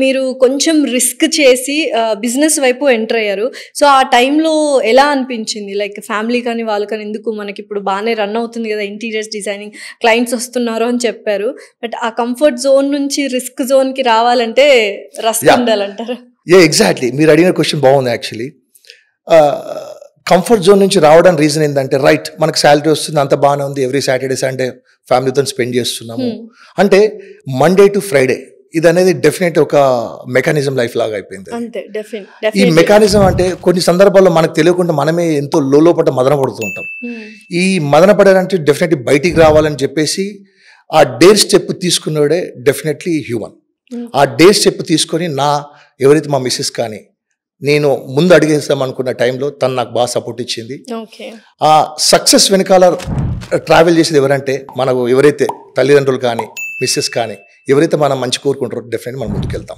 మీరు కొంచెం రిస్క్ చేసి బిజినెస్ వైపు ఎంటర్ అయ్యారు. సో ఆ టైంలో ఎలా అనిపించింది? లైక్ ఫ్యామిలీ కానీ వాళ్ళు కానీ ఎందుకు మనకి ఇప్పుడు బాగానే రన్ అవుతుంది కదా ఇంటీరియర్స్ డిజైనింగ్, క్లయింట్స్ వస్తున్నారు అని చెప్పారు. బట్ ఆ కంఫర్ట్ జోన్ నుంచి రిస్క్ జోన్కి రావాలంటే రస్క్ ఉండాలంటారా? ఎగ్జాక్ట్లీ, మీరు అడిగిన క్వశ్చన్ బాగుంది. యాక్చువల్లీ కంఫర్ట్ జోన్ నుంచి రావడానికి రీజన్ ఏంటంటే, రైట్ మనకు శాలరీ వస్తుంది, అంత బాగానే ఉంది, ఎవ్రీ సాటర్డే సండే ఫ్యామిలీతో స్పెండ్ చేస్తున్నాము అంటే మండే టు ఫ్రైడే ఇది అనేది డెఫినెట్ ఒక మెకానిజం లైఫ్ లాగా అయిపోయింది. ఈ మెకానిజం అంటే కొన్ని సందర్భాల్లో మనకు తెలియకుండా మనమే ఎంతో లోపల మదన పడుతూ ఉంటాం. ఈ మదన పడాలంటే డెఫినెట్లీ బయటికి రావాలని చెప్పేసి ఆ డేర్ స్టెప్ తీసుకున్నాడే డెఫినెట్లీ హ్యూమన్. ఆ డేర్ స్టెప్ తీసుకొని ఎవరైతే మా మిస్సెస్ కానీ నేను ముందు అడిగేస్తాం అనుకున్న టైంలో తను నాకు బాగా సపోర్ట్ ఇచ్చింది. ఆ సక్సెస్ వెనకాల ట్రావెల్ చేసేది ఎవరంటే మనకు ఎవరైతే తల్లిదండ్రులు కానీ మిస్సెస్ కానీ ఎవరైతే మనం మంచి కోరుకుంటారో డెఫినెట్గా మనం ముందుకు వెళ్తాం.